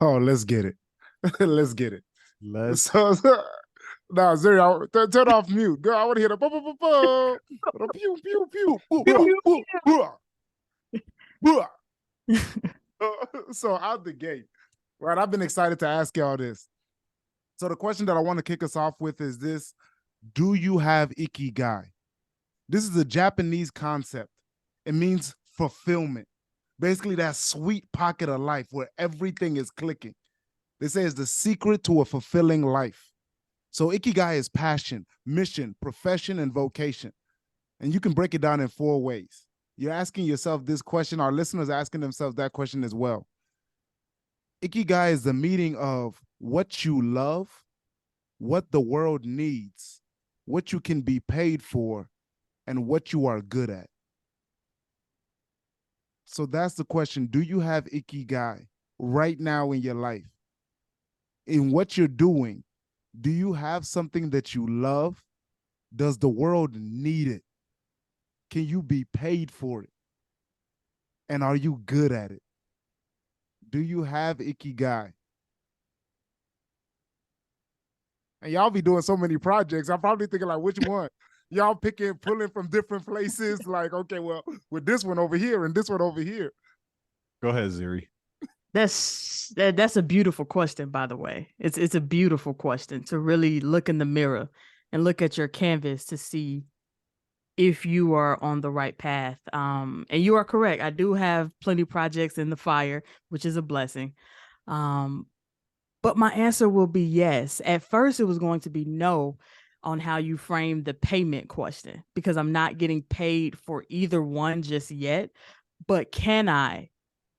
Oh, let's get it. Let's get it. Let's So now, Zuri, turn off mute. Girl, I want to hear the pew pew pew. pew, pew. So out the gate, right? I've been excited to ask y'all this. So the question that I want to kick us off with is this: do you have Ikigai? This is a Japanese concept. It means fulfillment. Basically, that sweet pocket of life where everything is clicking. They say it's the secret to a fulfilling life. So Ikigai is passion, mission, profession, and vocation. And you can break it down in 4 ways. You're asking yourself this question. Our listeners are asking themselves that question as well. Ikigai is the meaning of what you love, what the world needs, what you can be paid for, and what you are good at. So that's the question. Do you have Ikigai right now in your life? In what you're doing, do you have something that you love? Does the world need it? Can you be paid for it? And are you good at it? Do you have Ikigai? And y'all be doing so many projects. I'm probably thinking like, which one? Y'all pulling from different places. Like, okay, well, with this one over here and this one over here. Go ahead, Zuri. That's a beautiful question, by the way. It's a beautiful question to really look in the mirror and look at your canvas to see if you are on the right path. And you are correct. I do have plenty of projects in the fire, which is a blessing. But my answer will be yes. At first, it was going to be no on how you frame the payment question, because I'm not getting paid for either one just yet. But can I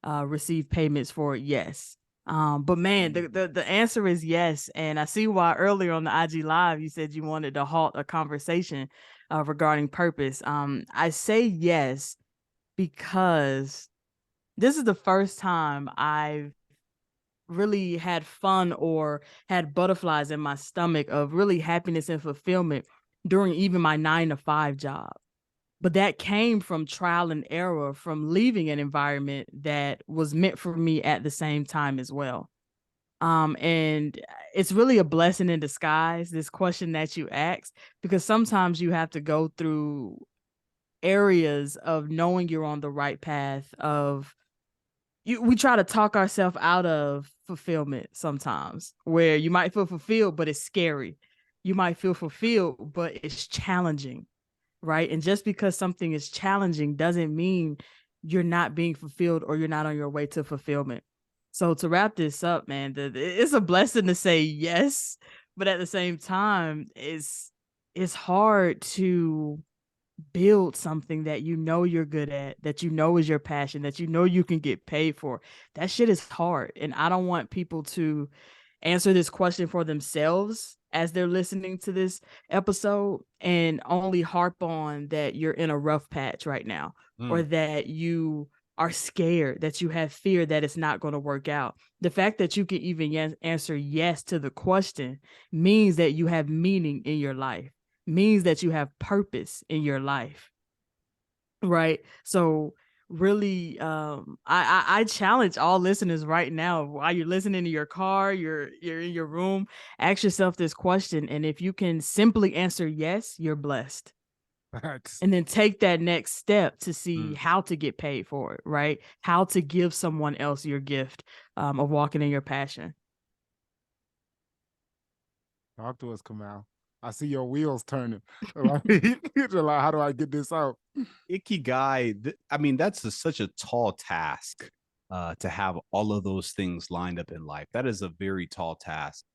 receive payments for it? Yes. But man, the answer is yes. And I see why earlier on the IG Live, you said you wanted to halt a conversation regarding purpose. I say yes because this is the first time I've really had fun or had butterflies in my stomach of really happiness and fulfillment during even my 9-to-5 job. But that came from trial and error, from leaving an environment that was meant for me at the same time as well. And it's really a blessing in disguise, this question that you asked, because sometimes you have to go through areas of knowing you're on the right path of we try to talk ourselves out of fulfillment sometimes, where you might feel fulfilled, but it's scary. You might feel fulfilled, but it's challenging, right? And just because something is challenging doesn't mean you're not being fulfilled or you're not on your way to fulfillment. So to wrap this up, man, it's a blessing to say yes, but at the same time, it's hard to build something that you know you're good at, that you know is your passion, that you know you can get paid for. That shit is hard. And I don't want people to answer this question for themselves as they're listening to this episode and only harp on that you're in a rough patch right now, or that you are scared, that you have fear that it's not going to work out. The fact that you can even answer yes to the question means that you have meaning in your life, means that you have purpose in your life, right? So really, I challenge all listeners right now, while you're listening to your car, you're in your room, ask yourself this question, and if you can simply answer yes, you're blessed. And then take that next step to see how to get paid for it, right? How to give someone else your gift of walking in your passion. Talk to us, Kamau. I see your wheels turning. You're like, how do I get this out? Ikigai, I mean, that's such a tall task to have all of those things lined up in life. That is a very tall task.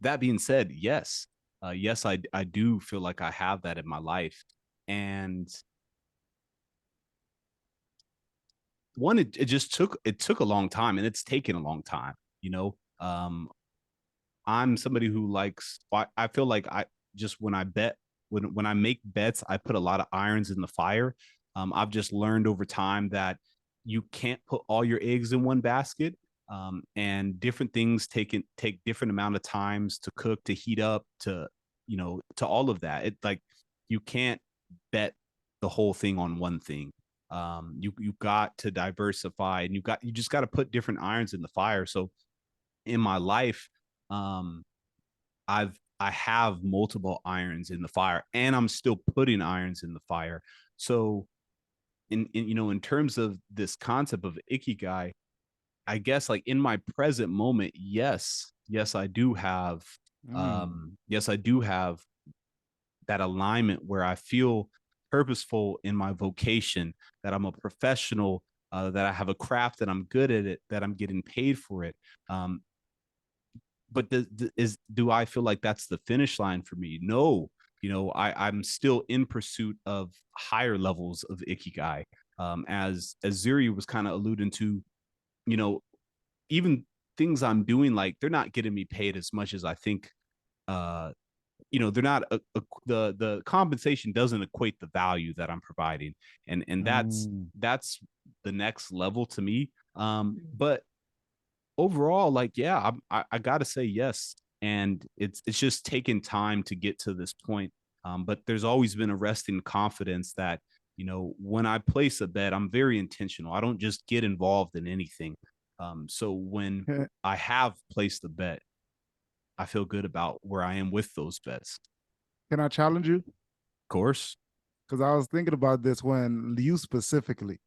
That being said, yes. Yes, I do feel like I have that in my life. And one, it just took a long time, and it's taken a long time, you know. I'm somebody who likes, I feel like I just, when I bet, when I make bets, I put a lot of irons in the fire. I've just learned over time that you can't put all your eggs in one basket. And different things take different amount of times to cook, to heat up, to, you know, to all of that. It, like, you can't bet the whole thing on one thing. You got to diversify, and you just got to put different irons in the fire. So in my life, I have multiple irons in the fire, and I'm still putting irons in the fire. So in terms of this concept of Ikigai, I guess like in my present moment, yes, I do have yes, I do have that alignment where I feel purposeful in my vocation, that I'm a professional, that I have a craft, that I'm good at it, that I'm getting paid for it. But do I feel like that's the finish line for me? No. I'm still in pursuit of higher levels of Ikigai. As Zuri was kind of alluding to, you know, even things I'm doing, like they're not getting me paid as much as I think. They're not the compensation doesn't equate the value that I'm providing, and that's the next level to me. But overall, like, yeah, I gotta say yes, and it's just taken time to get to this point. But there's always been a resting confidence that when I place a bet, I'm very intentional. I don't just get involved in anything. So when I have placed a bet, I feel good about where I am with those bets. Can I challenge you? Of course. Because I was thinking about this when you specifically,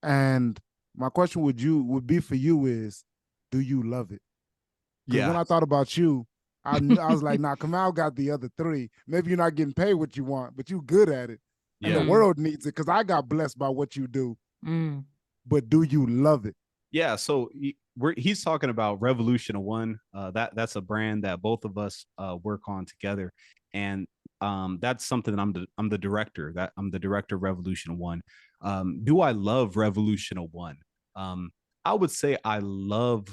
and my question would be for you is, do you love it? Because when I thought about you, I was like, nah, Kamau got the other three. Maybe you're not getting paid what you want, but you good at it. And the world needs it, because I got blessed by what you do. But do you love it? Yeah, so he's talking about Revolution One. That's a brand that both of us work on together, and that's something that I'm the director. That I'm the director of Revolution One. Do I love Revolution One? I would say I love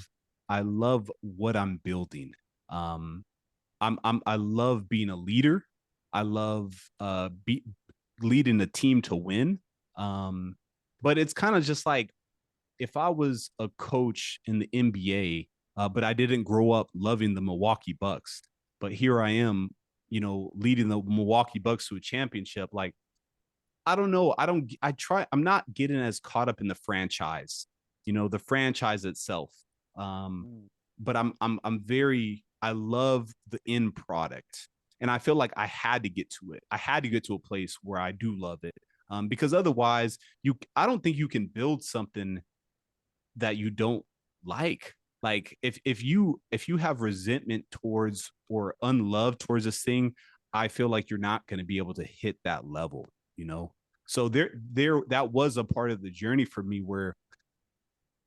what I'm building. I love being a leader. I love leading a team to win. But it's kind of just like, if I was a coach in the NBA, but I didn't grow up loving the Milwaukee Bucks, but here I am, leading the Milwaukee Bucks to a championship. Like, I don't know. I'm not getting as caught up in the franchise, the franchise itself. But I love the end product. And I feel like I had to get to it. I had to get to a place where I do love it. Because otherwise I don't think you can build something that you don't like. Like if you have resentment towards or unloved towards this thing, I feel like you're not going to be able to hit that level, So that was a part of the journey for me where,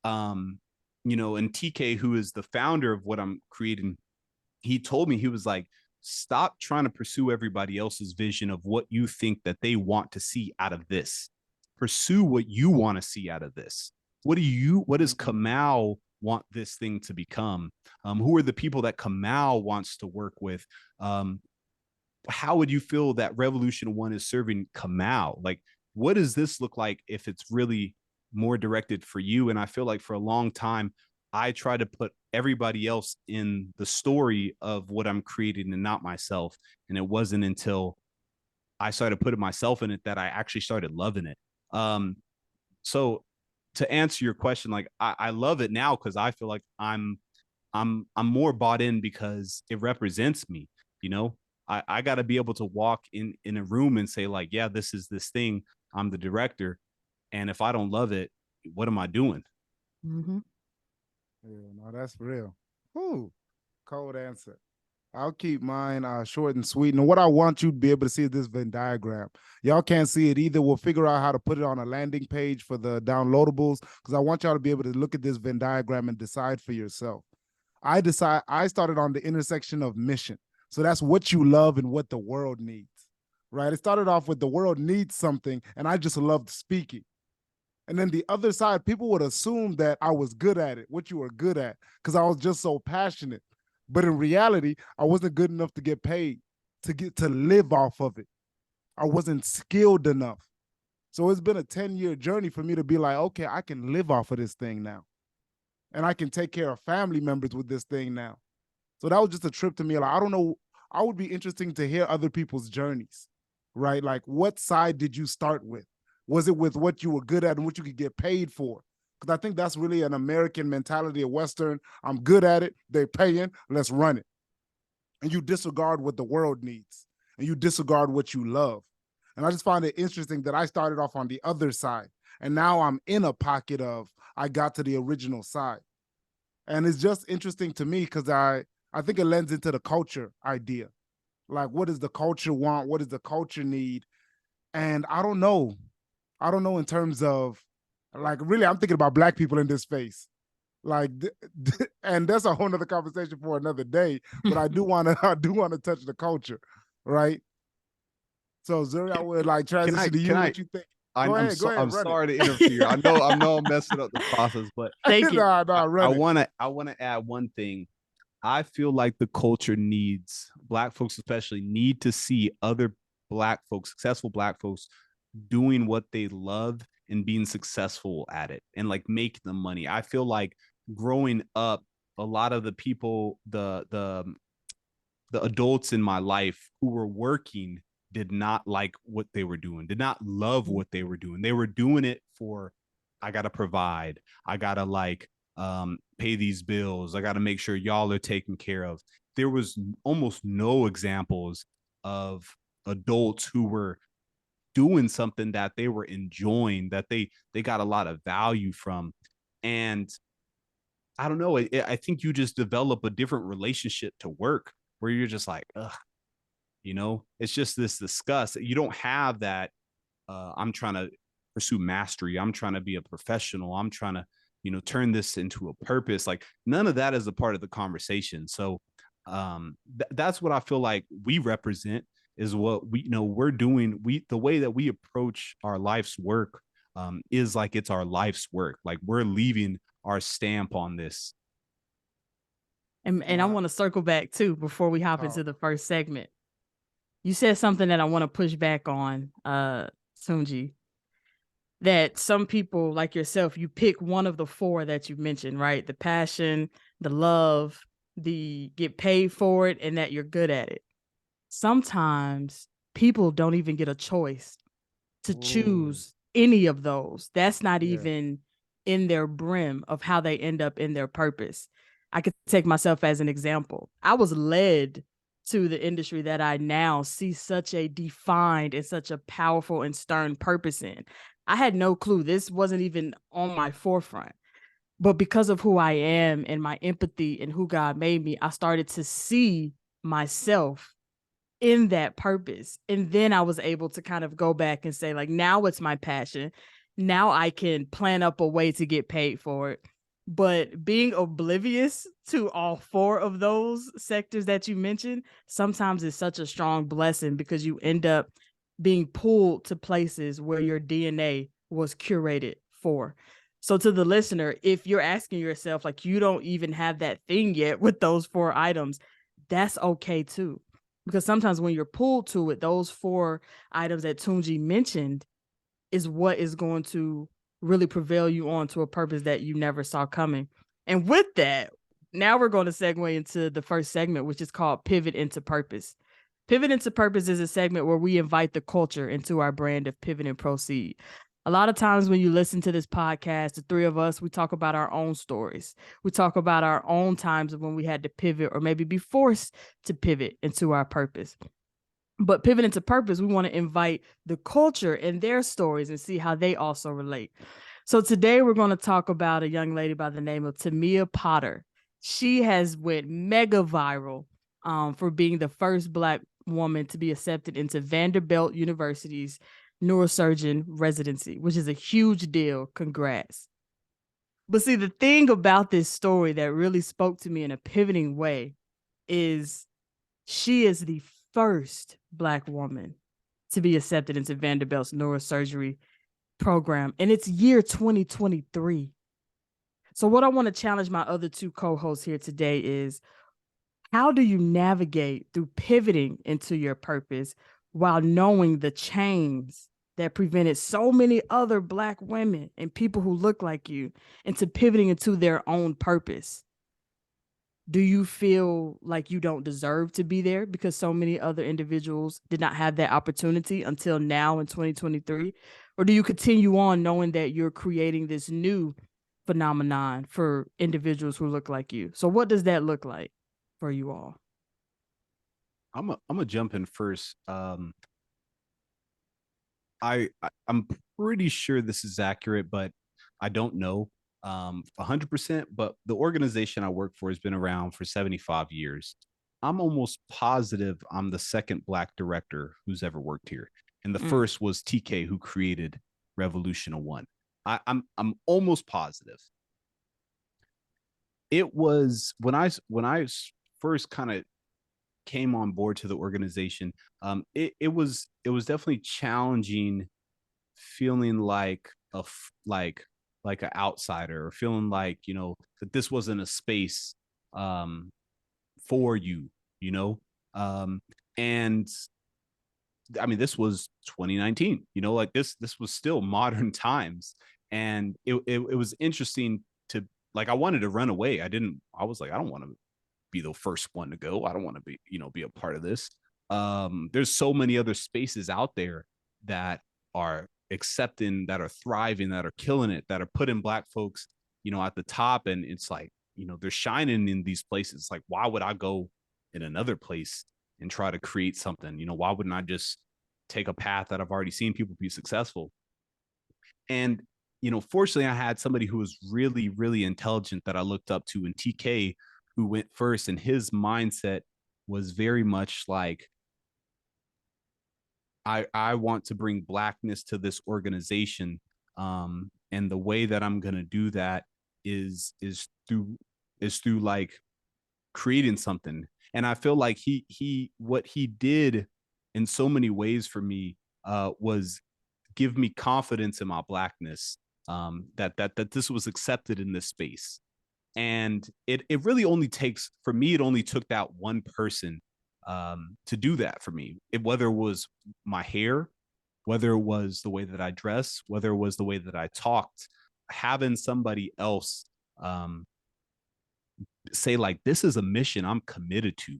and TK, who is the founder of what I'm creating, he told me, he was like, stop trying to pursue everybody else's vision of what you think that they want to see out of this. Pursue what you want to see out of this. What does Kamau want this thing to become? Who are the people that Kamau wants to work with? How would you feel that Revolution One is serving Kamau? Like, what does this look like if it's really more directed for you? And I feel like for a long time, I try to put everybody else in the story of what I'm creating and not myself. And it wasn't until I started putting myself in it that I actually started loving it. So to answer your question, like, I love it now because I feel like I'm more bought in because it represents me. I got to be able to walk in a room and say, like, yeah, this is this thing. I'm the director. And if I don't love it, what am I doing? Yeah, no, that's real. Ooh, cold answer. I'll keep mine short and sweet. And what I want you to be able to see is this Venn diagram. Y'all can't see it either. We'll figure out how to put it on a landing page for the downloadables, because I want y'all to be able to look at this Venn diagram and decide for yourself. I started on the intersection of mission. So that's what you love and what the world needs, right? It started off with the world needs something, and I just loved speaking. And then the other side, people would assume that I was good at it, what you were good at, because I was just so passionate. But in reality, I wasn't good enough to get paid, to live off of it. I wasn't skilled enough. So it's been a 10-year journey for me to be like, okay, I can live off of this thing now. And I can take care of family members with this thing now. So that was just a trip to me. Like, I don't know, I would be interesting to hear other people's journeys, right? Like, what side did you start with? Was it with what you were good at and what you could get paid for? Because I think that's really an American mentality, a Western. I'm good at it. They're paying. Let's run it. And you disregard what the world needs, and you disregard what you love. And I just find it interesting that I started off on the other side, and now I'm in a pocket of I got to the original side. And it's just interesting to me because I think it lends into the culture idea. Like, what does the culture want? What does the culture need? And I don't know. I don't know in terms of, like, really, I'm thinking about Black people in this space. Like, and that's a whole nother conversation for another day. But I do want to touch the culture, right? So Zuri, I would like transition to you. What you think? Go ahead. I'm sorry to interfere. I know I'm messing up the process, but Thank you. I want to add one thing. I feel like the culture needs, Black folks especially, need to see other Black folks, successful Black folks, doing what they love and being successful at it and like making the money. I feel like growing up, a lot of the people, the adults in my life who were working did not like what they were doing, did not love what they were doing. They were doing it for, I got to provide. I got to like pay these bills. I got to make sure y'all are taken care of. There was almost no examples of adults who were doing something that they were enjoying, that they got a lot of value from. And I don't know, I think you just develop a different relationship to work where you're just like, ugh, you know, it's just this disgust. You don't have that. I'm trying to pursue mastery. I'm trying to be a professional. I'm trying to, you know, turn this into a purpose. Like none of that is a part of the conversation. So that's what I feel like we represent, is what we, you know, we're doing. The way that we approach our life's work is like it's our life's work. Like we're leaving our stamp on this. And I want to circle back too before we hop into the first segment. You said something that I want to push back on, Tunji, that some people like yourself, you pick one of the four that you mentioned, right? The passion, the love, the get paid for it, and that you're good at it. Sometimes people don't even get a choice to choose any of those. That's not even in their brim of how they end up in their purpose. I could take myself as an example. I was led to the industry that I now see such a defined and such a powerful and stern purpose in. I had no clue. This wasn't even on my forefront. But because of who I am and my empathy and who God made me, I started to see myself in that purpose. And then I was able to kind of go back and say, like, now it's my passion. Now I can plan up a way to get paid for it. But being oblivious to all four of those sectors that you mentioned sometimes is such a strong blessing, because you end up being pulled to places where your DNA was curated for. So to the listener, if you're asking yourself, like, you don't even have that thing yet with those four items, that's okay too. Because sometimes when you're pulled to it, those four items that Tunji mentioned is what is going to really prevail you on to a purpose that you never saw coming. And with that, now we're going to segue into the first segment, which is called Pivot into Purpose. Pivot into Purpose is a segment where we invite the culture into our brand of Pivot and Proceed. A lot of times when you listen to this podcast, the three of us, we talk about our own stories. We talk about our own times of when we had to pivot or maybe be forced to pivot into our purpose. But Pivot into Purpose, we want to invite the culture and their stories and see how they also relate. So today we're going to talk about a young lady by the name of Tamia Potter. She has went mega viral for being the first Black woman to be accepted into Vanderbilt University's neurosurgeon residency, which is a huge deal. Congrats. But see, the thing about this story that really spoke to me in a pivoting way is she is the first Black woman to be accepted into Vanderbilt's neurosurgery program, and it's year 2023. So what I want to challenge my other two co-hosts here today is, how do you navigate through pivoting into your purpose while knowing the chains that prevented so many other Black women and people who look like you into pivoting into their own purpose? Do you feel like you don't deserve to be there because so many other individuals did not have that opportunity until now in 2023? Or do you continue on knowing that you're creating this new phenomenon for individuals who look like you? So what does that look like for you all? I'm a jump in first. I'm pretty sure this is accurate, but I don't know 100%. But the organization I work for has been around for 75 years. I'm almost positive I'm the second Black director who's ever worked here, and the first was TK, who created Revolution 01. I'm almost positive. It was when I first kind of came on board to the organization. It was definitely challenging, feeling like like an outsider, or feeling like, you know, that this wasn't a space for you, you know. And I mean, this was 2019, you know, like this was still modern times. And it was interesting to, like, I wanted to run away. I was like, I don't want to be the first one to go. I don't want to be, you know, be a part of this. There's so many other spaces out there that are accepting, that are thriving, that are killing it, that are putting Black folks, you know, at the top. And it's like, you know, they're shining in these places. Like, why would I go in another place and try to create something? You know, why wouldn't I just take a path that I've already seen people be successful? And, you know, fortunately, I had somebody who was really, really intelligent that I looked up to in TK, who went first, and his mindset was very much like, I want to bring Blackness to this organization. And the way that I'm going to do that is through like creating something. And I feel like what he did in so many ways for me was give me confidence in my Blackness, that this was accepted in this space. And it really only takes, for me, it only took that one person to do that for me. Whether it was my hair, whether it was the way that I dress, whether it was the way that I talked, having somebody else say, like, this is a mission I'm committed to.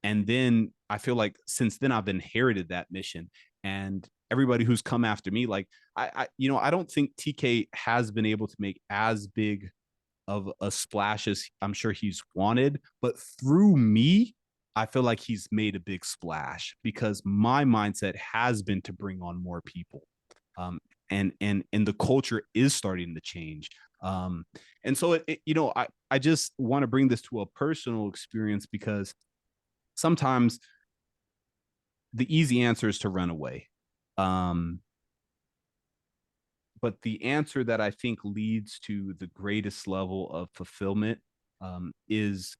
And then I feel like since then I've inherited that mission, and everybody who's come after me, like, I you know, I don't think TK has been able to make as big of a splash as I'm sure he's wanted, but through me, I feel like he's made a big splash, because my mindset has been to bring on more people. And the culture is starting to change. And so you know, I just want to bring this to a personal experience, because sometimes the easy answer is to run away. But the answer that I think leads to the greatest level of fulfillment is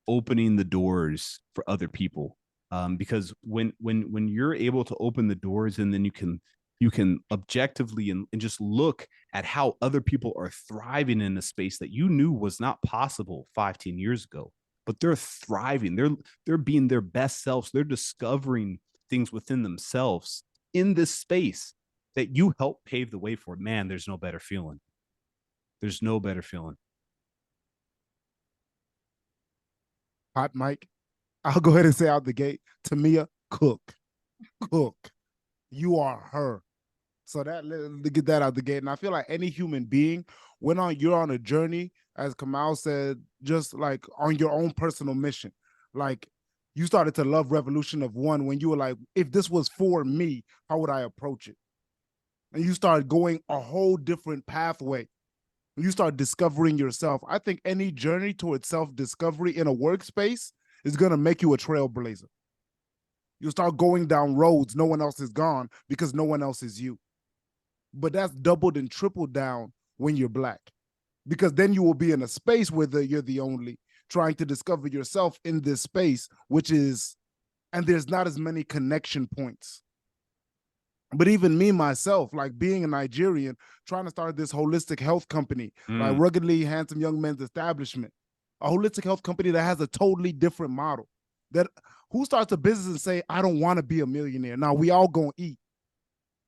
opening the doors for other people. Because when you're able to open the doors, and then you can objectively and just look at how other people are thriving in a space that you knew was not possible 15 years ago, but they're thriving. They're being their best selves. They're discovering things within themselves in this space that you help pave the way for. Man, there's no better feeling. There's no better feeling. Hot Mike, I'll go ahead and say out the gate, Tamia, cook. You are her. So that, to get that out the gate. And I feel like any human being, you're on a journey, as Kamau said, just like on your own personal mission. Like, you started to love Revolution of One when you were like, if this was for me, how would I approach it? And you start going a whole different pathway. You start discovering yourself. I think any journey towards self-discovery in a workspace is going to make you a trailblazer. You start going down roads no one else is gone, because no one else is you. But that's doubled and tripled down when you're Black, because then you will be in a space where you're the only, trying to discover yourself in this space, and there's not as many connection points. But even me, myself, like being a Nigerian, trying to start this holistic health company, like Ruggedly Handsome Young Men's Establishment, a holistic health company that has a totally different model. That who starts a business and say, I don't want to be a millionaire. Now we all gonna eat.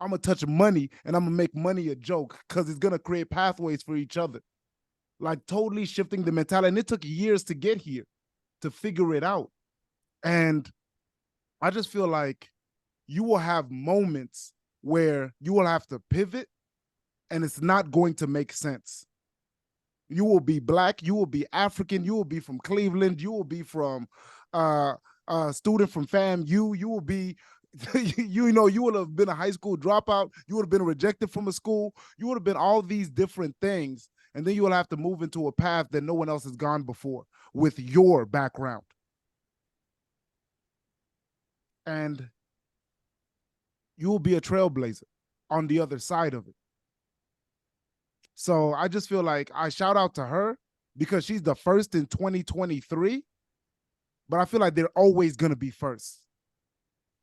I'm gonna touch money, and I'm gonna make money a joke, because it's gonna create pathways for each other. Like, totally shifting the mentality. And it took years to get here, to figure it out. And I just feel like you will have moments where you will have to pivot and it's not going to make sense. You will be Black, you will be African, you will be from Cleveland, you will be from student from FAMU, you will be you know, you would have been a high school dropout, you would have been rejected from a school, you would have been all these different things, and then you will have to move into a path that no one else has gone before with your background. And you will be a trailblazer on the other side of it. So I just feel like I shout out to her because she's the first in 2023, but I feel like they're always going to be first.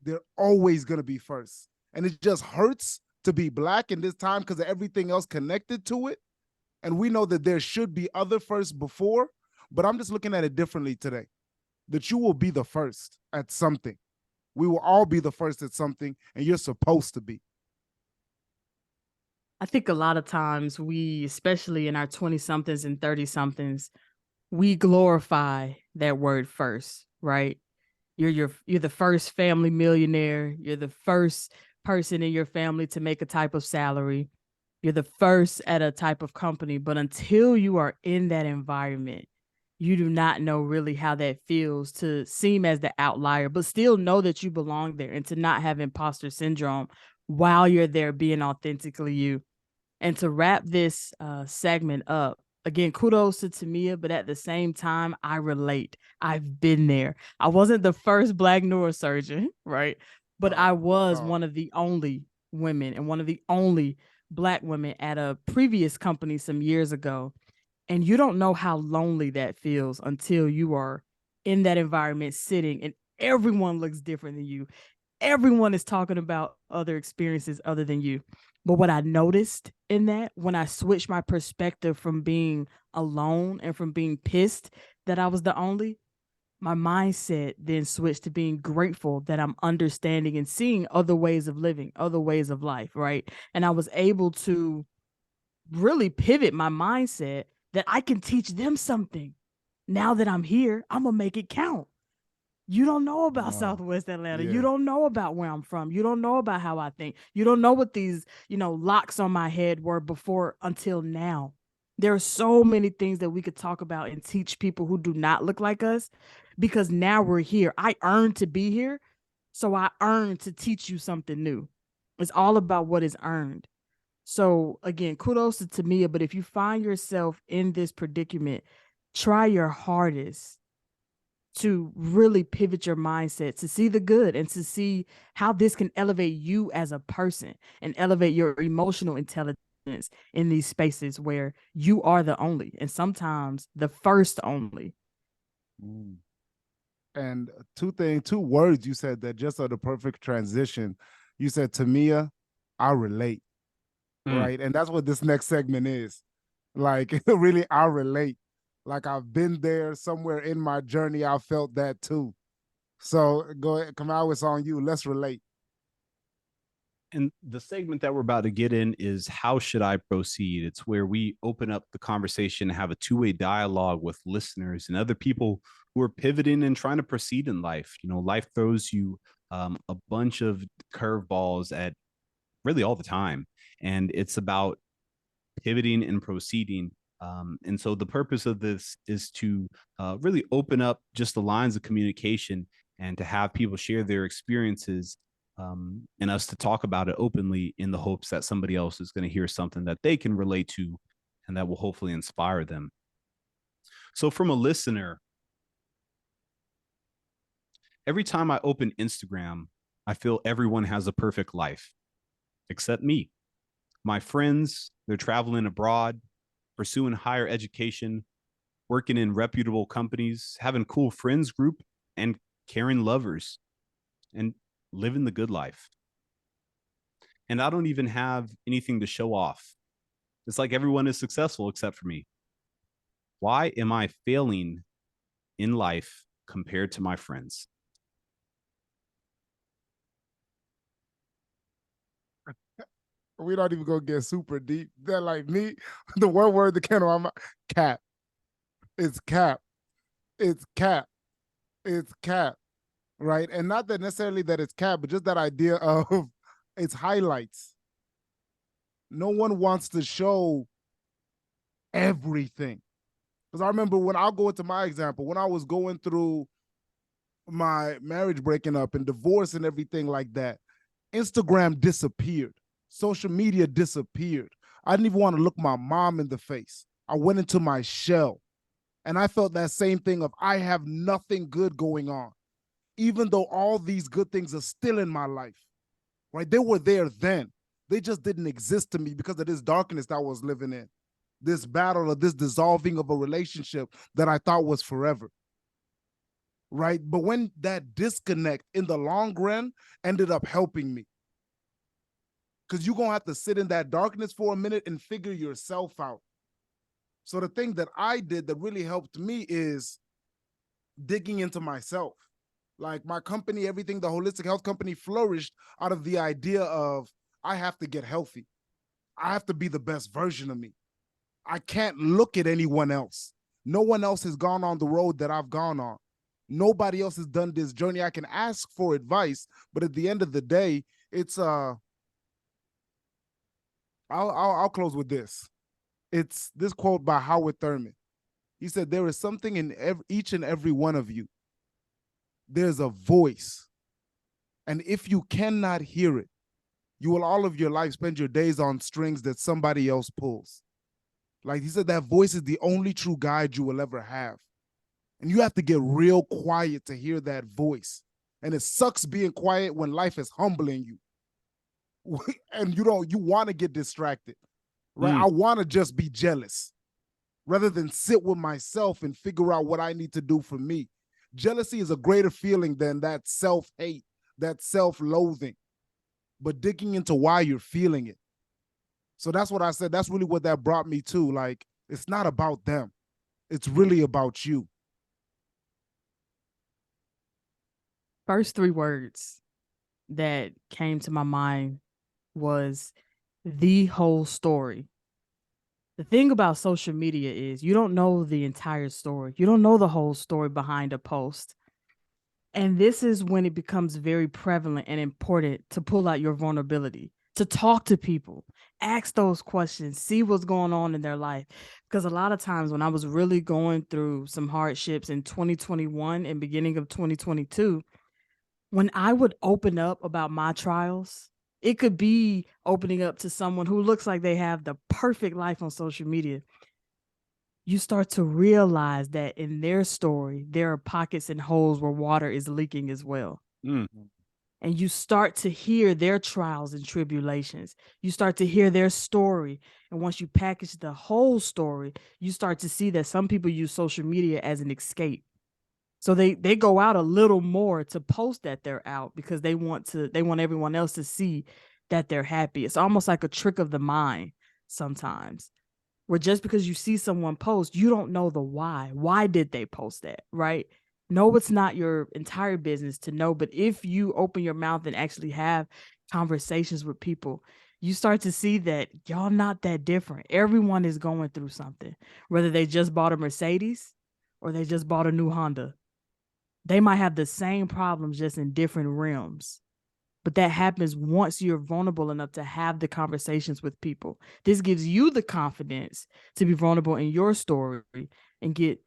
They're always going to be first. And it just hurts to be Black in this time because of everything else connected to it. And we know that there should be other firsts before, but I'm just looking at it differently today, that you will be the first at something. We will all be the first at something, and you're supposed to be. I think a lot of times we, especially in our 20-somethings and 30-somethings, we glorify that word first, right? You're the first family millionaire. You're the first person in your family to make a type of salary. You're the first at a type of company. But until you are in that environment, you do not know really how that feels to seem as the outlier, but still know that you belong there and to not have imposter syndrome while you're there being authentically you. And to wrap this segment up, again, kudos to Tamia, but at the same time, I relate. I've been there. I wasn't the first Black neurosurgeon, right? But I was one of the only women and one of the only Black women at a previous company some years ago. And you don't know how lonely that feels until you are in that environment sitting and everyone looks different than you. Everyone is talking about other experiences other than you. But what I noticed in that, when I switched my perspective from being alone and from being pissed that I was the only, my mindset then switched to being grateful that I'm understanding and seeing other ways of living, other ways of life, right? And I was able to really pivot my mindset that I can teach them something. Now that I'm here, I'm going to make it count. You don't know about Southwest Atlanta. Yeah. You don't know about where I'm from. You don't know about how I think. You don't know what these, locks on my head were before until now. There are so many things that we could talk about and teach people who do not look like us because now we're here. I earned to be here, so I earned to teach you something new. It's all about what is earned. So again, kudos to Tamia, but if you find yourself in this predicament, try your hardest to really pivot your mindset, to see the good and to see how this can elevate you as a person and elevate your emotional intelligence in these spaces where you are the only and sometimes the first only. And two words you said that just are the perfect transition. You said, Tamia, I relate. Right. And that's what this next segment is. Like, really, I relate. Like, I've been there somewhere in my journey. I felt that too. So go ahead, Kamau, it's on you. Let's relate. And the segment that we're about to get in is how should I proceed? It's where we open up the conversation and have a two-way dialogue with listeners and other people who are pivoting and trying to proceed in life. Life throws you a bunch of curveballs at really all the time. And it's about pivoting and proceeding. And so the purpose of this is to really open up just the lines of communication and to have people share their experiences and us to talk about it openly in the hopes that somebody else is going to hear something that they can relate to and that will hopefully inspire them. So from a listener, every time I open Instagram, I feel everyone has a perfect life except me. My friends, they're traveling abroad, pursuing higher education, working in reputable companies, having cool friends group, and caring lovers, and living the good life. And I don't even have anything to show off. It's like everyone is successful except for me. Why am I failing in life compared to my friends? We're not even gonna get super deep. They're like me. The one word that came to my mind, cap. It's cap. It's cap. It's cap. Right. And not that necessarily that it's cap, but just that idea of It's highlights. No one wants to show everything. Because I remember when I'll go into my example, when I was going through my marriage breaking up and divorce and everything like that, Instagram disappeared. Social media disappeared. I didn't even want to look my mom in the face. I went into my shell. And I felt that same thing of I have nothing good going on, even though all these good things are still in my life, right? They were there then. They just didn't exist to me because of this darkness that I was living in, this battle or this dissolving of a relationship that I thought was forever, right? But when that disconnect in the long run ended up helping me, because you're going to have to sit in that darkness for a minute and figure yourself out. So the thing that I did that really helped me is digging into myself. Like my company, everything, the holistic health company flourished out of the idea of I have to get healthy. I have to be the best version of me. I can't look at anyone else. No one else has gone on the road that I've gone on. Nobody else has done this journey. I can ask for advice, but at the end of the day, it's I'll close with this. It's this quote by Howard Thurman. He said, there is something in each and every one of you. There's a voice. And if you cannot hear it, you will all of your life spend your days on strings that somebody else pulls. Like he said, that voice is the only true guide you will ever have. And you have to get real quiet to hear that voice. And it sucks being quiet when life is humbling you. And you want to get distracted, right? I want to just be jealous rather than sit with myself and figure out what I need to do for me. Jealousy is a greater feeling than that self-hate, that self-loathing, but digging into why you're feeling it. So that's what I said. That's really what that brought me to. Like, it's not about them. It's really about you. First three words that came to my mind was the whole story. The thing about social media is you don't know the entire story. You don't know the whole story behind a post. And this is when it becomes very prevalent and important to pull out your vulnerability, to talk to people, ask those questions, see what's going on in their life. Because a lot of times when I was really going through some hardships in 2021 and beginning of 2022, when I would open up about my trials, it could be opening up to someone who looks like they have the perfect life on social media. You start to realize that in their story, there are pockets and holes where water is leaking as well. And you start to hear their trials and tribulations. You start to hear their story. And once you package the whole story, you start to see that some people use social media as an escape. So they go out a little more to post that they're out because they want everyone else to see that they're happy. It's almost like a trick of the mind sometimes, where just because you see someone post, you don't know the why. Why did they post that, right? No, it's not your entire business to know, but if you open your mouth and actually have conversations with people, you start to see that y'all not that different. Everyone is going through something, whether they just bought a Mercedes or they just bought a new Honda. They might have the same problems, just in different realms. But that happens once you're vulnerable enough to have the conversations with people. This gives you the confidence to be vulnerable in your story and get,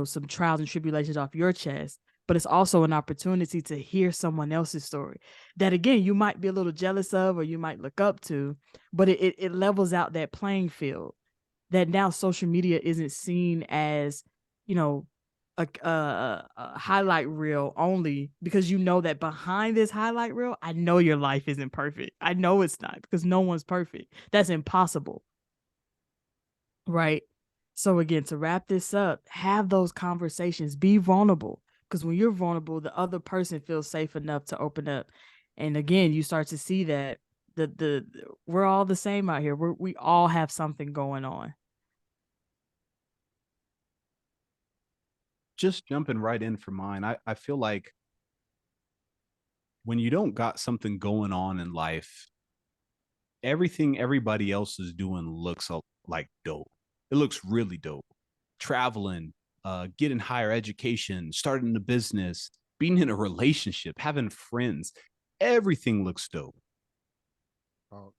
some trials and tribulations off your chest. But it's also an opportunity to hear someone else's story that, again, you might be a little jealous of or you might look up to, but it levels out that playing field that now social media isn't seen as, a highlight reel only, because you know that behind this highlight reel, I know your life isn't perfect. I know it's not, because no one's perfect. That's impossible. Right? So again, to wrap this up, have those conversations, be vulnerable, because when you're vulnerable, the other person feels safe enough to open up. And again, you start to see that we're all the same out here. We all have something going on. Just jumping right in for mine, I feel like when you don't got something going on in life, everything everybody else is doing looks like dope. It looks really dope. Traveling, getting higher education, starting a business, being in a relationship, having friends, everything looks dope. Oh,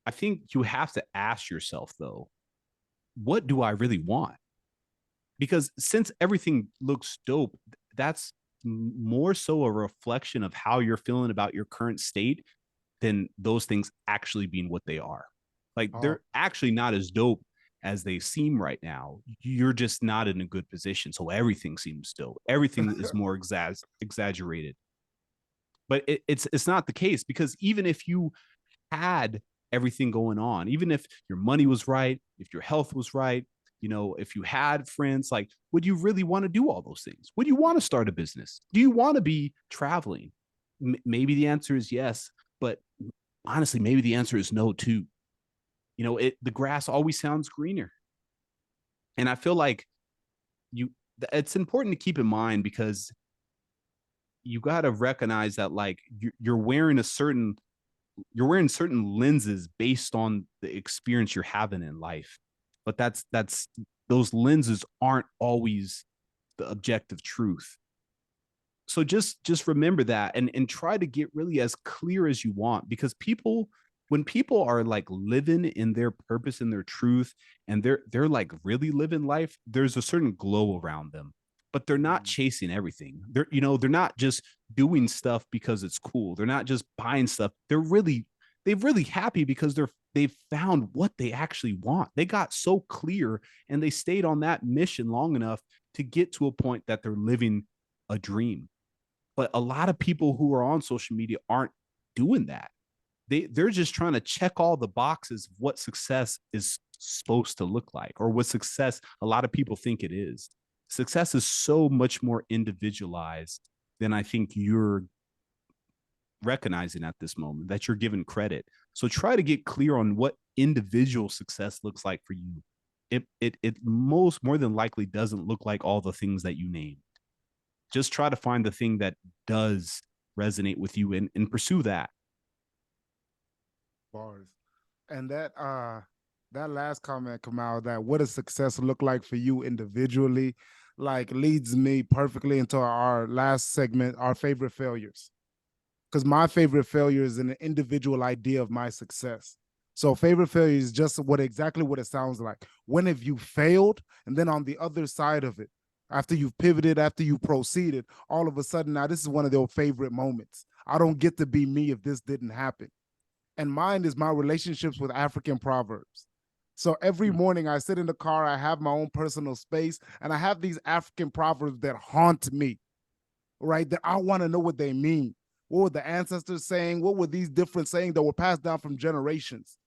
I think you have to ask yourself, though, what do I really want? Because since everything looks dope, that's more so a reflection of how you're feeling about your current state than those things actually being what they are. Like oh, they're actually not as dope as they seem right now. You're just not in a good position. So everything seems dope. Everything is more exaggerated. But it's not the case, because even if you had everything going on, even if your money was right, if your health was right, if you had friends, like, would you really want to do all those things? Would you want to start a business? Do you want to be traveling? Maybe the answer is yes, but honestly, maybe the answer is no too. The grass always sounds greener. And I feel like it's important to keep in mind, because you got to recognize that, like, you're wearing certain lenses based on the experience you're having in life. But that's those lenses aren't always the objective truth. So just remember that, and try to get really as clear as you want, because when people are like living in their purpose and their truth, and they're like really living life, there's a certain glow around them. But they're not chasing everything. They're not just doing stuff because it's cool. They're not just buying stuff. They're really happy because they've found what they actually want. They got so clear, and they stayed on that mission long enough to get to a point that they're living a dream. But a lot of people who are on social media aren't doing that. They're just trying to check all the boxes of what success is supposed to look like, or what success a lot of people think it is. Success is so much more individualized than I think you're recognizing at this moment, that you're given credit. So try to get clear on what individual success looks like for you. It more than likely doesn't look like all the things that you named. Just try to find the thing that does resonate with you, and pursue that. bars. And that last comment, Kamau, that what does success look like for you individually, like leads me perfectly into our last segment, our favorite failures. Because my favorite failure is an individual idea of my success. So favorite failure is just exactly what it sounds like. When have you failed? And then on the other side of it, after you've pivoted, after you proceeded, all of a sudden, now this is one of their favorite moments. I don't get to be me if this didn't happen. And mine is my relationships with African proverbs. So every morning I sit in the car, I have my own personal space, and I have these African proverbs that haunt me, right? That I want to know what they mean. What were the ancestors saying? What were these different sayings that were passed down from generations?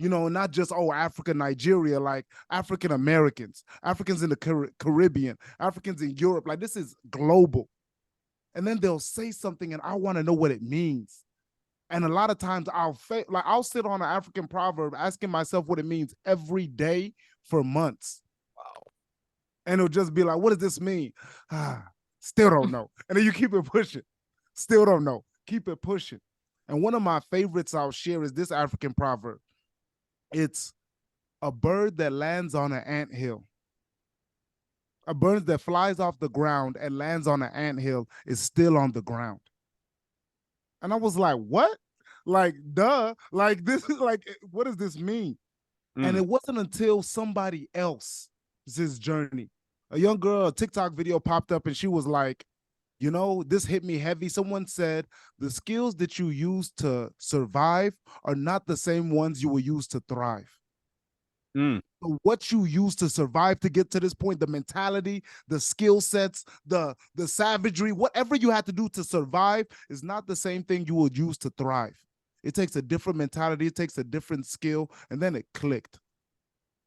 Not just, Africa, Nigeria, like African Americans, Africans in the Caribbean, Africans in Europe. Like, this is global. And then they'll say something and I want to know what it means. And a lot of times I'll sit on an African proverb asking myself what it means every day for months. Wow. And it'll just be like, what does this mean? Still don't know. And then you keep it pushing. Still don't know. Keep it pushing. And one of my favorites I'll share is this African proverb. It's a bird that lands on an anthill. A bird that flies off the ground and lands on an anthill is still on the ground. And I was like, what? Like, duh. Like, this is like, what does this mean? And it wasn't until somebody else's journey. A young girl, a TikTok video popped up and she was like, this hit me heavy. Someone said, the skills that you use to survive are not the same ones you will use to thrive. So what you use to survive to get to this point, the mentality, the skill sets, the savagery, whatever you had to do to survive is not the same thing you would use to thrive. It takes a different mentality. It takes a different skill. And then it clicked.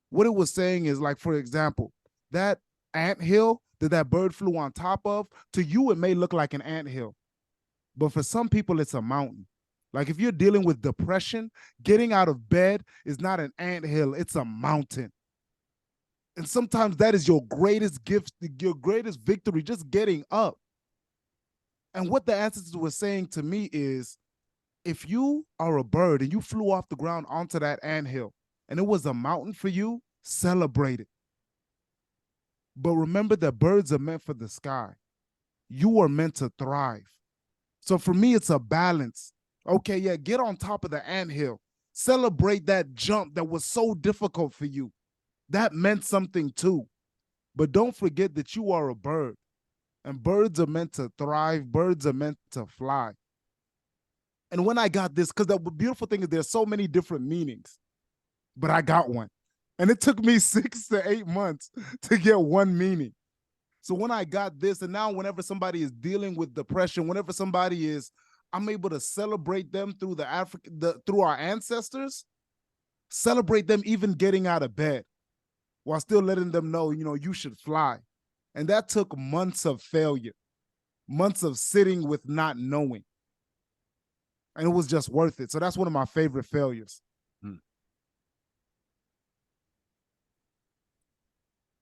What it was saying is, like, for example, that anthill that bird flew on top of, to you, it may look like an anthill. But for some people, it's a mountain. Like, if you're dealing with depression, getting out of bed is not an anthill, it's a mountain. And sometimes that is your greatest gift, your greatest victory, just getting up. And what the ancestors were saying to me is, if you are a bird and you flew off the ground onto that anthill and it was a mountain for you, celebrate it. But remember that birds are meant for the sky. You are meant to thrive. So for me, it's a balance. Okay, yeah, get on top of the anthill. Celebrate that jump that was so difficult for you. That meant something too. But don't forget that you are a bird, and birds are meant to thrive, birds are meant to fly. And when I got this, because the beautiful thing is there's so many different meanings, but I got one. And it took me 6 to 8 months to get one meaning. So when I got this, and now whenever somebody is dealing with depression, whenever somebody is, I'm able to celebrate them through through our ancestors, celebrate them even getting out of bed while still letting them know, you should fly. And that took months of failure, months of sitting with not knowing. And it was just worth it. So that's one of my favorite failures.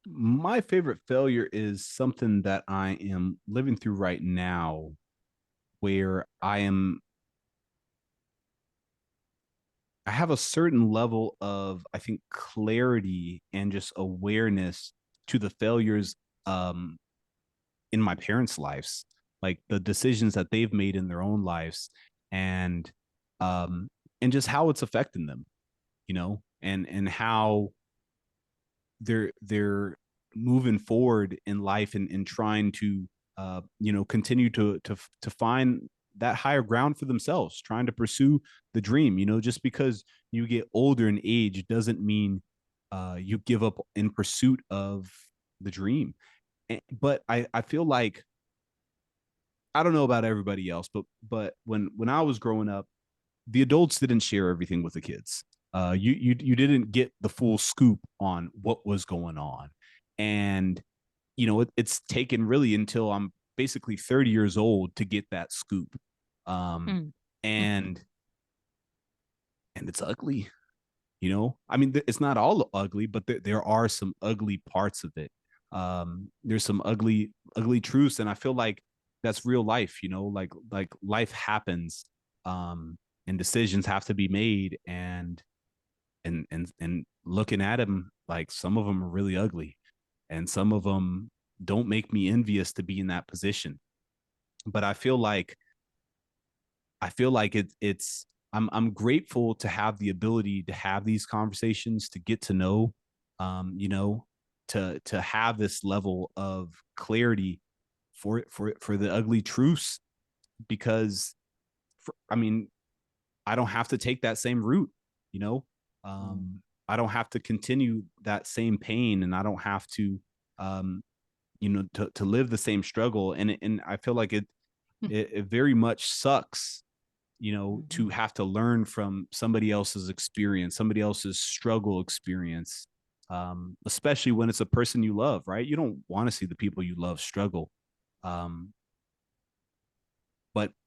My favorite failure is something that I am living through right now, where I have a certain level of, I think, clarity and just awareness to the failures in my parents' lives, like the decisions that they've made in their own lives, and just how it's affecting them, and how they're moving forward in life and trying to continue to find that higher ground for themselves, trying to pursue the dream. Just because you get older in age doesn't mean you give up in pursuit of the dream. But I feel like, I don't know about everybody else, but when I was growing up, the adults didn't share everything with the kids. You didn't get the full scoop on what was going on, and it's taken really until I'm basically 30 years old to get that scoop, and it's ugly. I mean, it's not all ugly, but there are some ugly parts of it. There's some ugly truths, and I feel like that's real life. Like life happens, and decisions have to be made, and looking at them, like, some of them are really ugly, and some of them don't make me envious to be in that position. But I feel like it's I'm grateful to have the ability to have these conversations, to get to know, to have this level of clarity for the ugly truths, because I mean, I don't have to take that same route, you know. I don't have to continue that same pain, and I don't have to, to live the same struggle. And I feel like it very much sucks, to have to learn from somebody else's experience, somebody else's struggle experience, especially when it's a person you love, right? You don't want to see the people you love struggle. But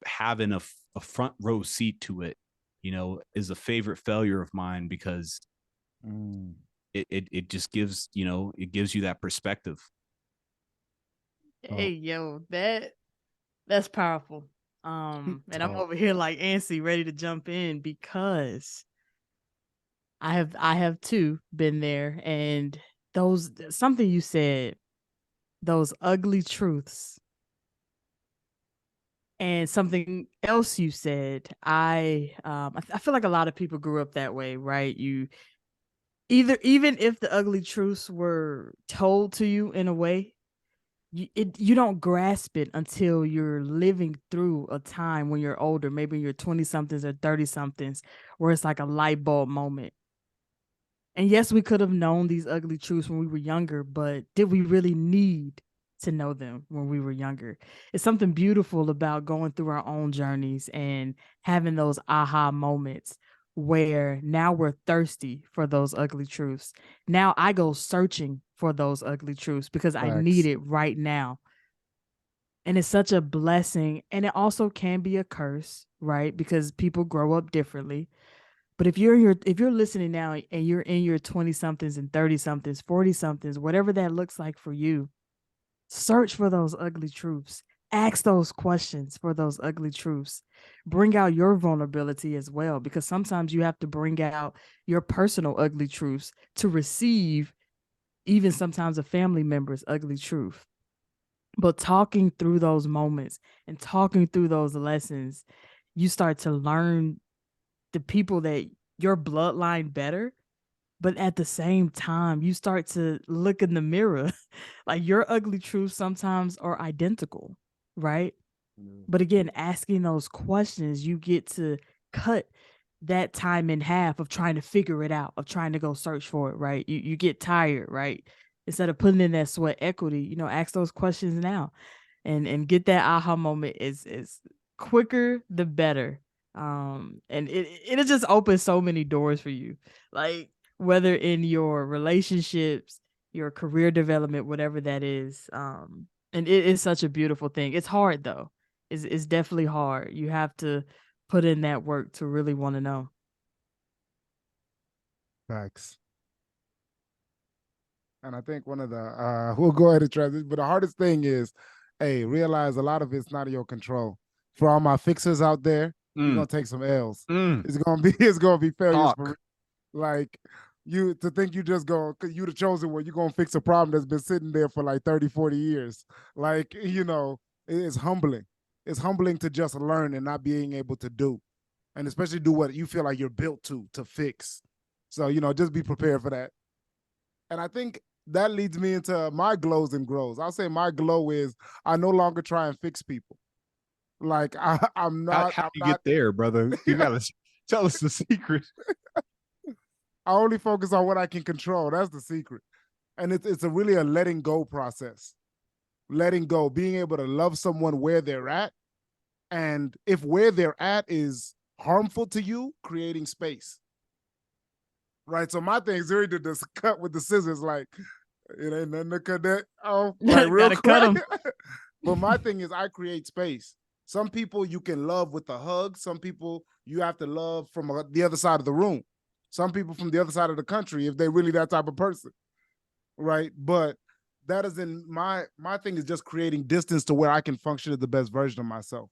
having a front row seat to it, is a favorite failure of mine, because it just gives, it gives you that perspective. Hey, yo, that's powerful. And I'm over here like antsy, ready to jump in, because I have too been there, and something you said, those ugly truths, and something else you said. I feel like a lot of people grew up that way, right? You even if the ugly truths were told to you in a way, you don't grasp it until you're living through a time when you're older, maybe in your 20 somethings or 30 somethings, where it's like a light bulb moment. And yes, we could have known these ugly truths when we were younger, but did we really need to know them when we were younger? It's something beautiful about going through our own journeys and having those aha moments where now we're thirsty for those ugly truths. Now I go searching for those ugly truths because I need it right now. And it's such a blessing. And it also can be a curse, right? Because people grow up differently. But if you're listening now and you're in your 20 somethings and 30 somethings, 40 somethings, whatever that looks like for you, search for those ugly truths. Ask those questions for those ugly truths. Bring out your vulnerability as well, because sometimes you have to bring out your personal ugly truths to receive even sometimes a family member's ugly truth. But talking through those moments and talking through those lessons, you start to learn the people that your bloodline better. But at the same time, you start to look in the mirror. Like your ugly truths sometimes are identical, right? But again, asking those questions, you get to cut that time in half of trying to figure it out, of trying to go search for it, right? You get tired, right? Instead of putting in that sweat equity, ask those questions now and get that aha moment is quicker the better. And it just opens so many doors for you. Like whether in your relationships, your career development, whatever that is. And it is such a beautiful thing. It's hard though. It's definitely hard. You have to put in that work to really want to know. Facts. And I think one of the we'll go ahead and transition, but the hardest thing is, hey, realize a lot of it's not in your control. For all my fixers out there, you're gonna take some L's. It's gonna be failures for like you to think you just go you the chosen one, you're gonna fix a problem that's been sitting there for like 30, 40 years. Like, it's humbling. It's humbling to just learn and not being able to do. And especially do what you feel like you're built to fix. So, just be prepared for that. And I think that leads me into my glows and grows. I'll say my glow is I no longer try and fix people. Like I'm not. How do you get there, brother? You gotta tell us the secret. I only focus on what I can control. That's the secret. And it's really a letting go process. Letting go, being able to love someone where they're at. And if where they're at is harmful to you, creating space. Right. So my thing is Zuri did this cut with the scissors, like it ain't nothing to cut that off. Like real quick. Cut 'em. But my thing is I create space. Some people you can love with a hug. Some people you have to love from the other side of the room. Some people from the other side of the country, if they're really that type of person. Right. But that isn't my thing is just creating distance to where I can function as the best version of myself.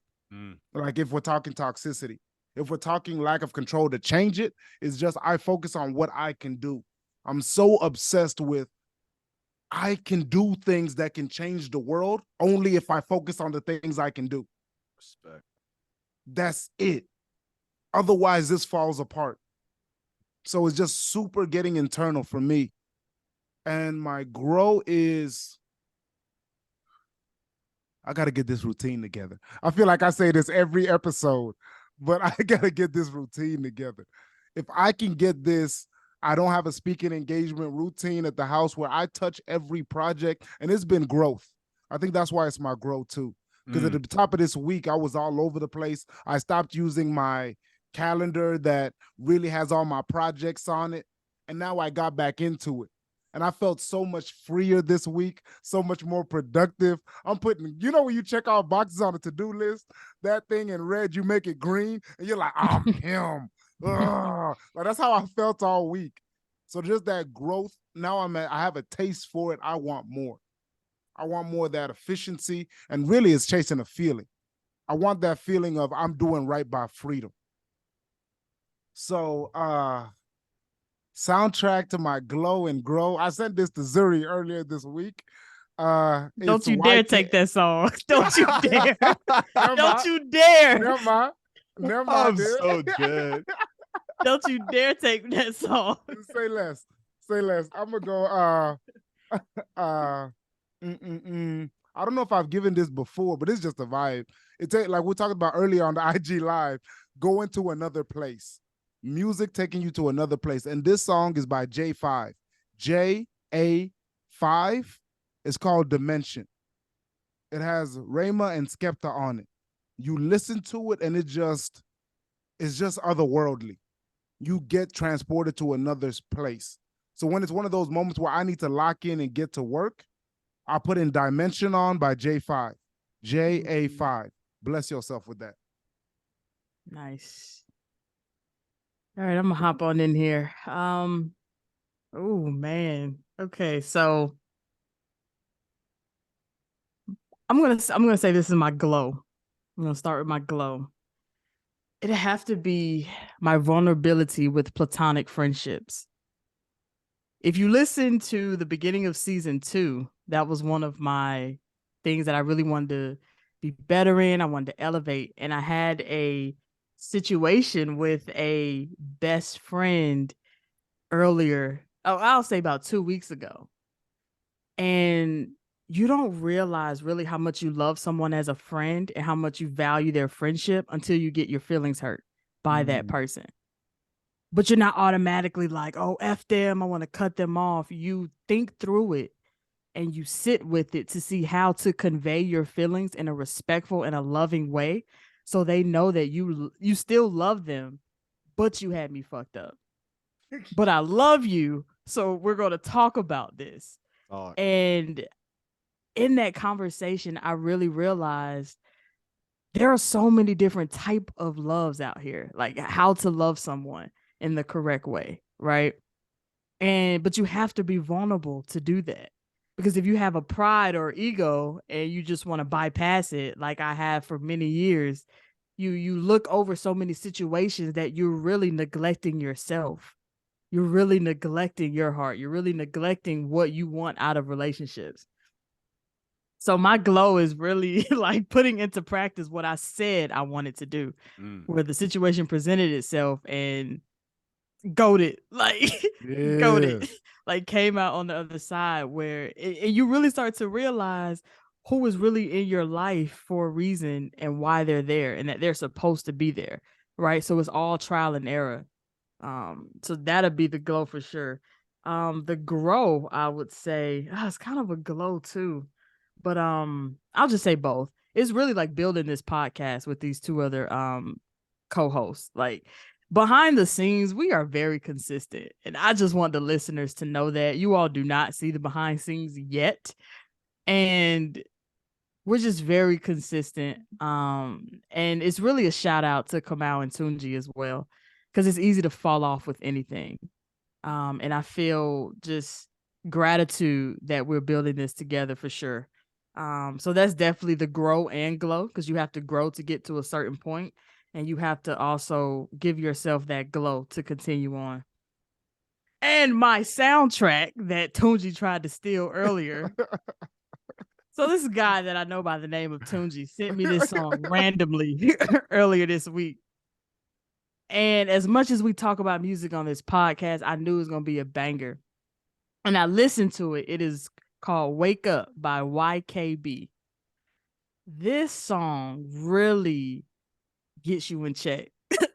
Like if we're talking toxicity, if we're talking lack of control to change it, it's just I focus on what I can do. I'm so obsessed with I can do things that can change the world only if I focus on the things I can do. Respect. That's it. Otherwise, this falls apart. So it's just super getting internal for me. And my grow is I got to get this routine together. I feel like I say this every episode, but I got to get this routine together. If I can get this, I don't have a speaking engagement routine at the house where I touch every project, and it's been growth. I think that's why it's my growth too. Because at the top of this week, I was all over the place. I stopped using my calendar that really has all my projects on it, and now I got back into it. And I felt so much freer this week, so much more productive. I'm putting, when you check out boxes on a to-do list, that thing in red, you make it green, and you're like, I'm him. Like that's how I felt all week. So just that growth. Now I have a taste for it. I want more. I want more of that efficiency. And really it's chasing a feeling. I want that feeling of I'm doing right by freedom. So, soundtrack to my glow and grow. I sent this to Zuri earlier this week. Don't you dare take that song. Don't you dare. Don't you dare. Never mind. I'm so good. Don't you dare take that song. Say less. I'm gonna go I don't know if I've given this before, but it's just a vibe. It's like we talked about earlier on the IG Live, going to another place. Music taking you to another place. And this song is by J5. J-A-5. It's called Dimension. It has Rayma and Skepta on it. You listen to it and it's just otherworldly. You get transported to another place. So when it's one of those moments where I need to lock in and get to work, I put in Dimension on by J5. J-A-5. Bless yourself with that. Nice. All right, I'm gonna hop on in here. Oh man. Okay, so I'm gonna say this is my glow. I'm gonna start with my glow. It'd have to be my vulnerability with platonic friendships. If you listen to the beginning of season 2, that was one of my things that I really wanted to be better in. I wanted to elevate, and I had a situation with a best friend earlier. Oh, I'll say about 2 weeks ago. And you don't realize really how much you love someone as a friend and how much you value their friendship until you get your feelings hurt by that person. But you're not automatically like, oh, F them, I want to cut them off. You think through it and you sit with it to see how to convey your feelings in a respectful and a loving way so they know that you still love them, but you had me fucked up. But I love you, so we're going to talk about this. And in that conversation, I really realized there are so many different type of loves out here, like how to love someone in the correct way, right? But you have to be vulnerable to do that. Because if you have a pride or ego and you just want to bypass it, like I have for many years, you look over so many situations that you're really neglecting yourself. You're really neglecting your heart. You're really neglecting what you want out of relationships. So my glow is really like putting into practice what I said I wanted to do, where the situation presented itself and goated, like goated, like came out on the other side where you really start to realize who is really in your life for a reason and why they're there and that they're supposed to be there, right? So it's all trial and error. So that'll be the glow for sure. The grow, I would say, it's kind of a glow too, but I'll just say both. It's really like building this podcast with these two other co-hosts. Like behind the scenes, we are very consistent, and I just want the listeners to know that you all do not see the behind scenes yet, and we're just very consistent. And it's really a shout out to Kamau and Tunji as well, because it's easy to fall off with anything. And I feel just gratitude that we're building this together for sure. So that's definitely the grow and glow, because you have to grow to get to a certain point, and you have to also give yourself that glow to continue on. And my soundtrack that Tunji tried to steal earlier. So this guy that I know by the name of Tunji sent me this song randomly earlier this week. And as much as we talk about music on this podcast, I knew it was going to be a banger. And I listened to it. It is called Wake Up by YKB. This song really gets you in check.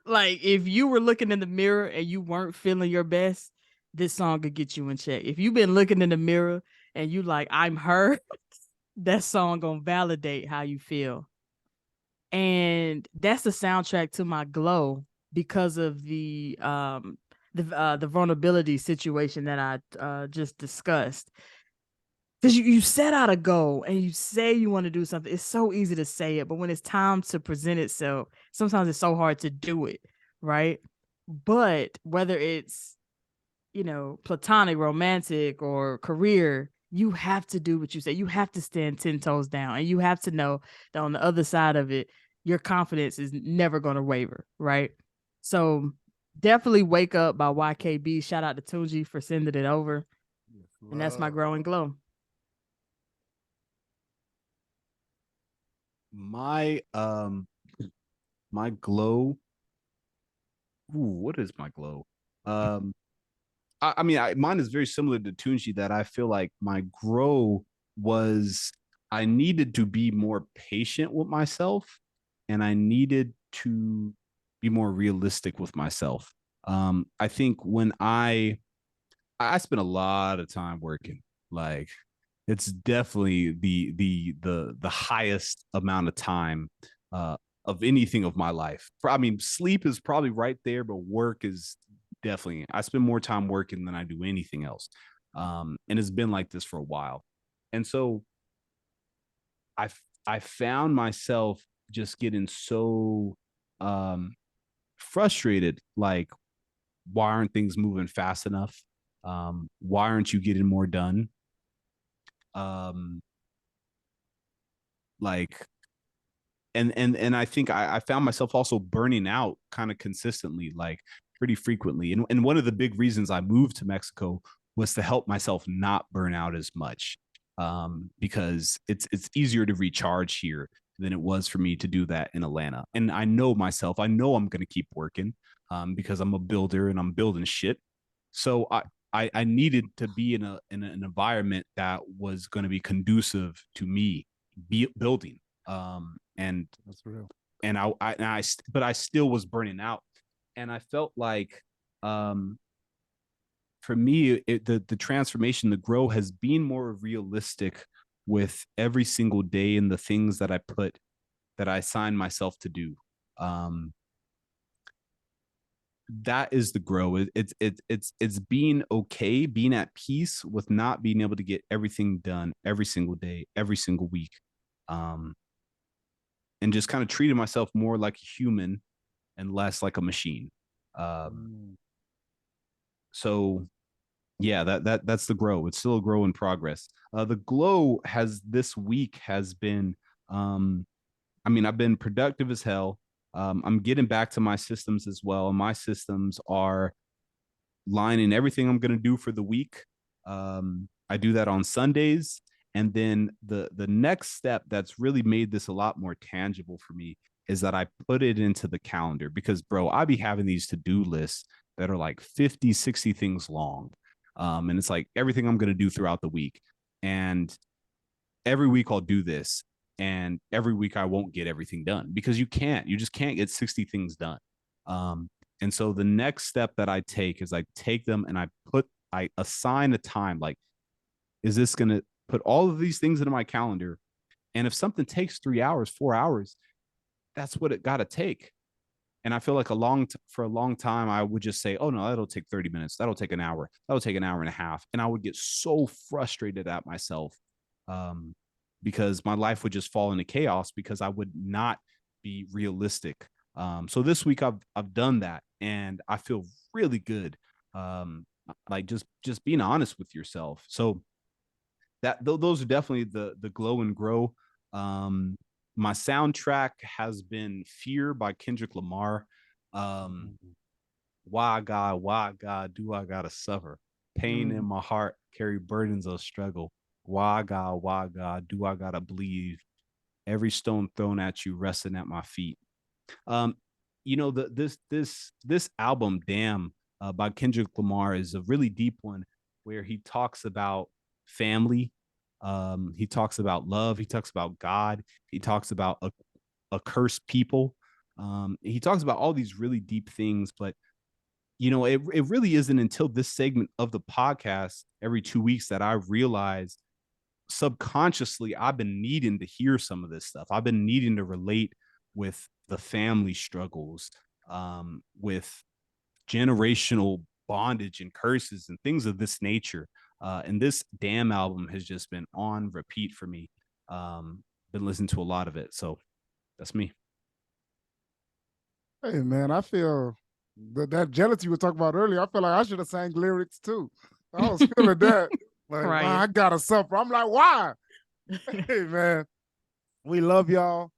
Like if you were looking in the mirror and you weren't feeling your best, this song could get you in check. If you've been looking in the mirror and you like, I'm her, that song gonna validate how you feel. And that's the soundtrack to my glow because of the vulnerability situation that I just discussed. Because you set out a goal and you say you want to do something. It's so easy to say it, but when it's time to present itself, sometimes it's so hard to do it, right? But whether it's, platonic, romantic, or career, you have to do what you say. You have to stand 10 toes down, and you have to know that on the other side of it, your confidence is never going to waver, right? So definitely Wake Up by YKB. Shout out to Tunji for sending it over. And that's my growing glow. My my glow. Ooh, what is my glow? I mean, mine is very similar to Tunji, that I feel like my grow was I needed to be more patient with myself, and I needed to be more realistic with myself. I think when I spent a lot of time working, like it's definitely the highest amount of time of anything of my life. I mean, sleep is probably right there, but work is definitely. I spend more time working than I do anything else, and it's been like this for a while. And so I found myself just getting so frustrated. Like, why aren't things moving fast enough? Why aren't you getting more done? Like, and I think I found myself also burning out kind of consistently, like pretty frequently. And one of the big reasons I moved to Mexico was to help myself not burn out as much, because it's easier to recharge here than it was for me to do that in Atlanta. And I know myself. I know I'm going to keep working because I'm a builder and I'm building shit. So I needed to be in an environment that was going to be conducive to me building. And That's real. And but I still was burning out, and I felt like, for me, the transformation, the grow has been more realistic with every single day and the things that I assign myself to do. That is the grow. It's being okay, being at peace with not being able to get everything done every single day, every single week. And just kind of treating myself more like a human and less like a machine. So yeah, that's the grow. It's still a grow in progress. The glow this week has been, I've been productive as hell. I'm getting back to my systems as well. And my systems are lining everything I'm going to do for the week. I do that on Sundays. And then the next step that's really made this a lot more tangible for me is that I put it into the calendar, because, bro, I be having these to-do lists that are like 50, 60 things long. And it's like everything I'm going to do throughout the week. And every week I'll do this. And every week I won't get everything done, because you just can't get 60 things done. And so the next step that I take is I take them and I assign a time. Like, is this going to put all of these things into my calendar? And if something takes 3 hours, 4 hours, that's what it got to take. And I feel like for a long time, I would just say, oh no, that'll take 30 minutes. That'll take an hour. That'll take an hour and a half. And I would get so frustrated at myself, because my life would just fall into chaos because I would not be realistic. So this week I've done that, and I feel really good. Like just being honest with yourself. So those are definitely the glow and grow. My soundtrack has been Fear by Kendrick Lamar. Why God do I gotta suffer? Pain in my heart, carry burdens of struggle. Why God do I gotta believe? Every stone thrown at you, resting at my feet. This album, Damn, by Kendrick Lamar, is a really deep one, where he talks about family. He talks about love. He talks about God. He talks about a cursed people. He talks about all these really deep things, but it really isn't until this segment of the podcast every 2 weeks that I realize subconsciously I've been needing to hear some of this stuff. I've been needing to relate with the family struggles, with generational bondage and curses and things of this nature. And this Damn album has just been on repeat for me. Been listening to a lot of it. So that's me. Hey man, I feel that jealousy you were talking about earlier. I feel like I should have sang lyrics too. I was feeling that. Like, Right. wow, I gotta suffer. I'm like, why? Hey man, we love y'all.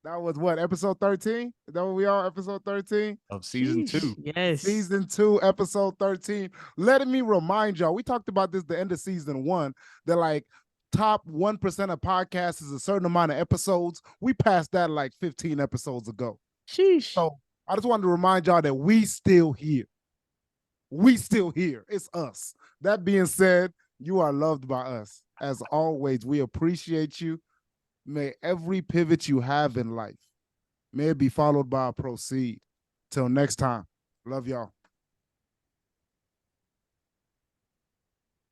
That was what, episode 13? Is that what we are? Episode 13 of season Sheesh. 2. Yes. Season 2, episode 13. Let me remind y'all, we talked about this the end of season 1, that like top 1% of podcasts is a certain amount of episodes. We passed that like 15 episodes ago. Sheesh. So I just wanted to remind y'all that we still here. We still here. It's us. That being said, you are loved by us. As always, we appreciate you. May every pivot you have in life, may it be followed by a proceed. Till next time. Love y'all.